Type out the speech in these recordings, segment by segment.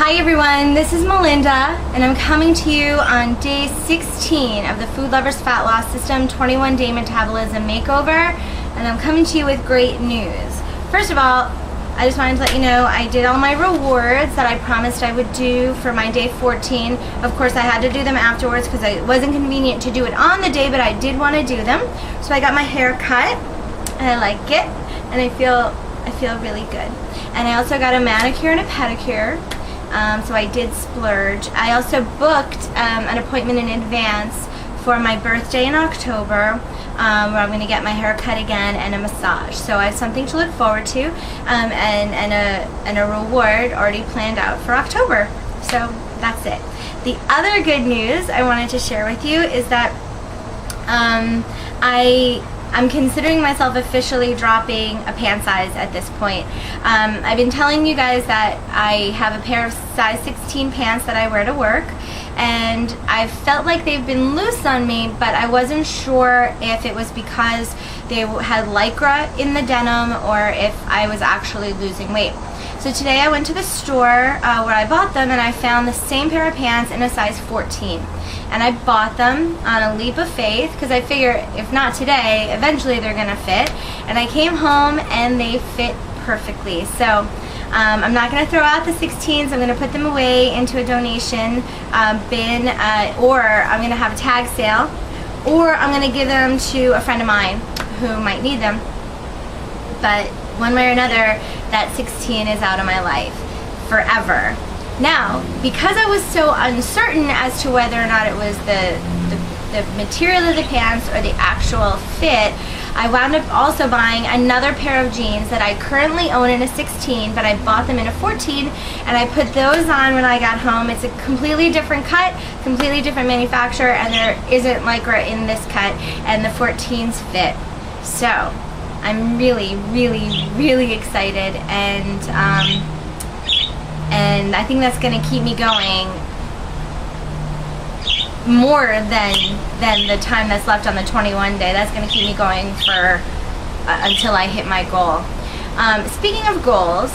Hi everyone, this is Melinda, and I'm coming to you on day 16 of the Food Lovers Fat Loss System 21-Day Metabolism Makeover, and I'm coming to you with great news. First of all, I just wanted to let you know I did all my rewards that I promised I would do for my day 14. Of course, I had to do them afterwards because it wasn't convenient to do it on the day, but I did want to do them. So I got my hair cut, and I like it, and I feel really good. And I also got a manicure and a pedicure. So I did splurge. I also booked an appointment in advance for my birthday in October, where I'm going to get my hair cut again and a massage. So I have something to look forward to, and a reward already planned out for October. So that's it. The other good news I wanted to share with you is that I'm considering myself officially dropping a pant size at this point. I've been telling you guys that I have a pair of size 16 pants that I wear to work, and I felt like they've been loose on me, but I wasn't sure if it was because they had Lycra in the denim or if I was actually losing weight. So today I went to the store where I bought them, and I found the same pair of pants in a size 14. And I bought them on a leap of faith because I figure if not today, eventually they're gonna fit. And I came home and they fit perfectly. So I'm not gonna throw out the 16s. I'm gonna put them away into a donation bin, or I'm gonna have a tag sale, or I'm gonna give them to a friend of mine who might need them. But one way or another, that 16 is out of my life forever. Now, because I was so uncertain as to whether or not it was the material of the pants or the actual fit, I wound up also buying another pair of jeans that I currently own in a 16, but I bought them in a 14, and I put those on when I got home. It's a completely different cut, completely different manufacturer, and there isn't Lycra in this cut, and the 14s fit. So, I'm really, really, really excited, and I think that's going to keep me going more than the time that's left on the 21 day. That's going to keep me going for until I hit my goal. Speaking of goals,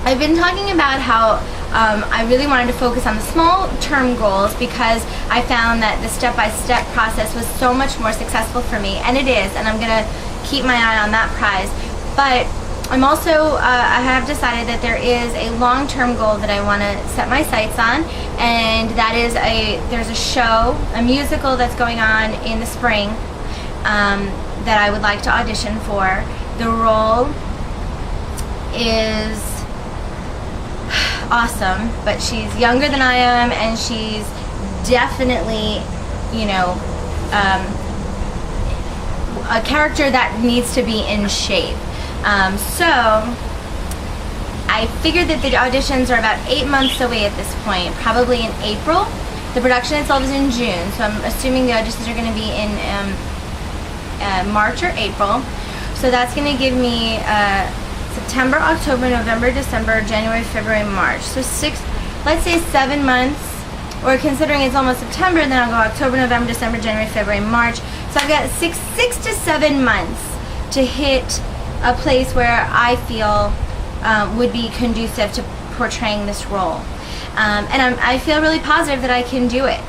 I've been talking about how I really wanted to focus on the small term goals because I found that the step-by-step process was so much more successful for me, and it is, and I'm going to keep my eye on that prize. But I'm also, I have decided that there is a long-term goal that I want to set my sights on, and that is there's a show, a musical that's going on in the spring that I would like to audition for. The role is awesome, but she's younger than I am, and she's definitely, you know, a character that needs to be in shape. So I figured that the auditions are about 8 months away at this point, probably in April. The production itself is in June, so I'm assuming the auditions are going to be in March or April. So that's going to give me September, October, November, December, January, February, March. So let's say 7 months, or considering it's almost September, then I'll go October, November, December, January, February, March. So I've got six to 7 months to hit a place where I feel would be conducive to portraying this role. And I feel really positive that I can do it.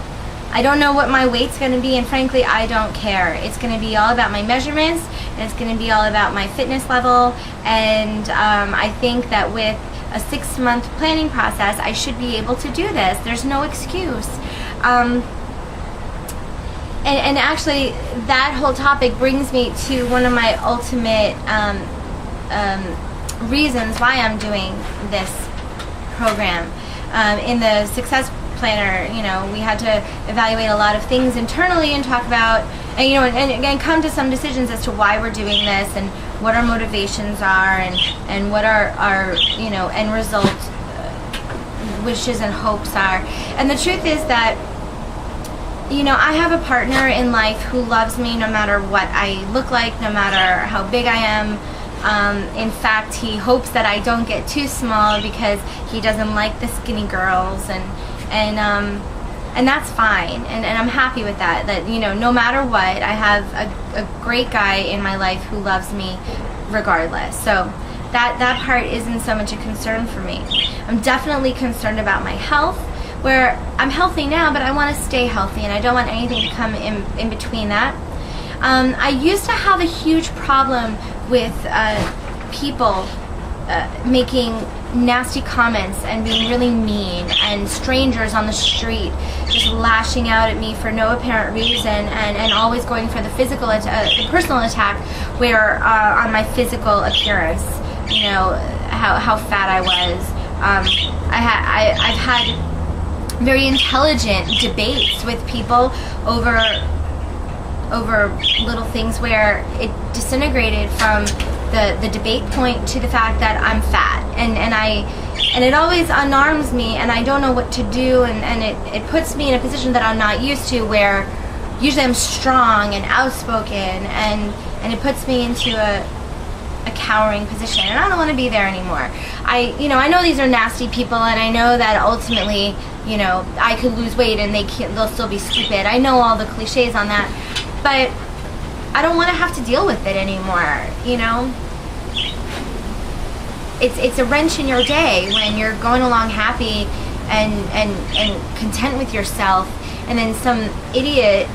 I don't know what my weight's going to be, and frankly, I don't care. It's going to be all about my measurements, and it's going to be all about my fitness level, and I think that with a 6-month planning process, I should be able to do this. There's no excuse. And actually, that whole topic brings me to one of my ultimate reasons why I'm doing this program. In the Success Planner, you know, we had to evaluate a lot of things internally and talk about, and, you know, and come to some decisions as to why we're doing this and what our motivations are and what our you know, end result wishes and hopes are. And the truth is that, you know, I have a partner in life who loves me no matter what I look like, no matter how big I am. In fact, he hopes that I don't get too small because he doesn't like the skinny girls, and that's fine, and I'm happy with that. That, you know, no matter what, I have a great guy in my life who loves me regardless. So that part isn't so much a concern for me. I'm definitely concerned about my health, where I'm healthy now, but I want to stay healthy, and I don't want anything to come in between that. I used to have a huge problem with people making nasty comments and being really mean, and strangers on the street just lashing out at me for no apparent reason, and always going for the physical, the personal attack, where on my physical appearance, you know, how fat I was. I've had very intelligent debates with people over little things where it disintegrated from the debate point to the fact that I'm fat, and it always unarms me, and I don't know what to do, and it puts me in a position that I'm not used to, where usually I'm strong and outspoken, and it puts me into a cowering position, and I don't want to be there anymore. I know these are nasty people, and I know that ultimately, you know, I could lose weight and they'll still be stupid. I know all the cliches on that, but I don't want to have to deal with it anymore, you know? It's a wrench in your day when you're going along happy and content with yourself, and then some idiot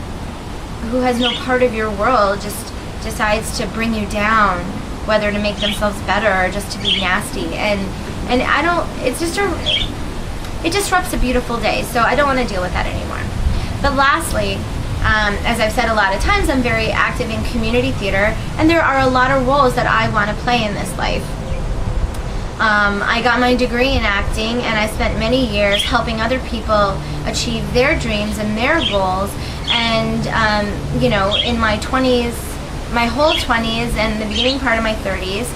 who has no part of your world just decides to bring you down, whether to make themselves better or just to be nasty. And I don't, it disrupts a beautiful day, so I don't want to deal with that anymore. But lastly, as I've said a lot of times, I'm very active in community theater, and there are a lot of roles that I want to play in this life. I got my degree in acting, and I spent many years helping other people achieve their dreams and their goals. And you know, in my 20s, my whole 20s and the beginning part of my 30s,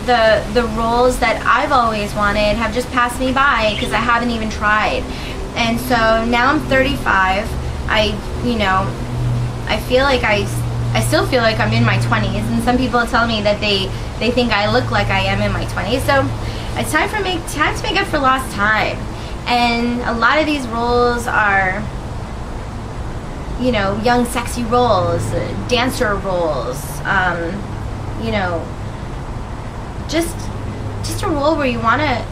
the roles that I've always wanted have just passed me by because I haven't even tried. And so now I'm 35. I feel like I still feel like I'm in my 20s, and some people tell me that they think I look like I am in my 20s. So it's time to make up for lost time. And a lot of these roles are, you know, young sexy roles, dancer roles, you know, just a role where you want to.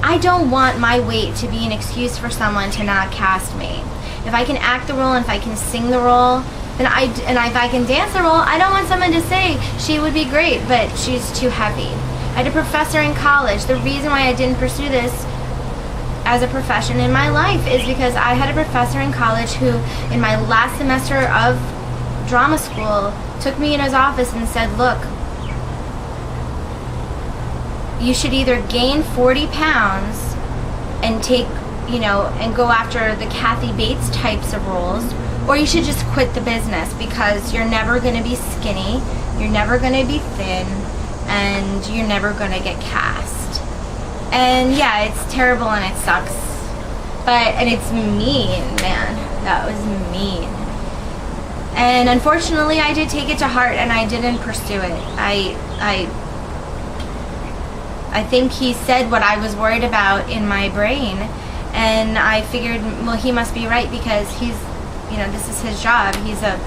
I don't want my weight to be an excuse for someone to not cast me. If I can act the role and if I can sing the role, then if I can dance the role, I don't want someone to say she would be great, but she's too heavy. I had a professor in college. The reason why I didn't pursue this as a profession in my life is because I had a professor in college who, in my last semester of drama school, took me in his office and said, look, you should either gain 40 pounds and take, you know, and go after the Kathy Bates types of roles, or you should just quit the business, because you're never going to be skinny, you're never going to be thin, and you're never going to get cast. And yeah, it's terrible and it sucks, and it's mean, man. That was mean. And unfortunately, I did take it to heart, and I didn't pursue it. I think he said what I was worried about in my brain, and I figured, well, he must be right, because he's, you know, this is his job. He's an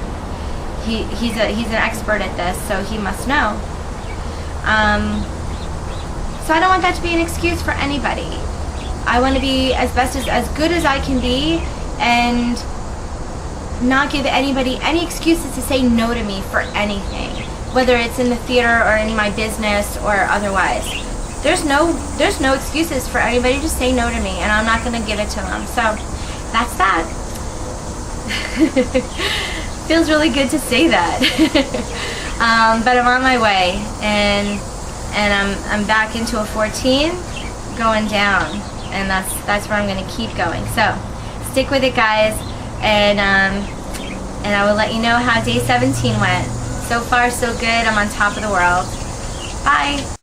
expert at this, so he must know. So I don't want that to be an excuse for anybody. I want to be as good as I can be, and not give anybody any excuses to say no to me for anything, whether it's in the theater or in my business or otherwise. There's no excuses for anybody to say no to me, and I'm not going to give it to them. So that's that. Feels really good to say that. But I'm on my way, and I'm back into a 14, going down, and that's where I'm going to keep going. So stick with it, guys, and I will let you know how day 17 went. So far, so good. I'm on top of the world. Bye.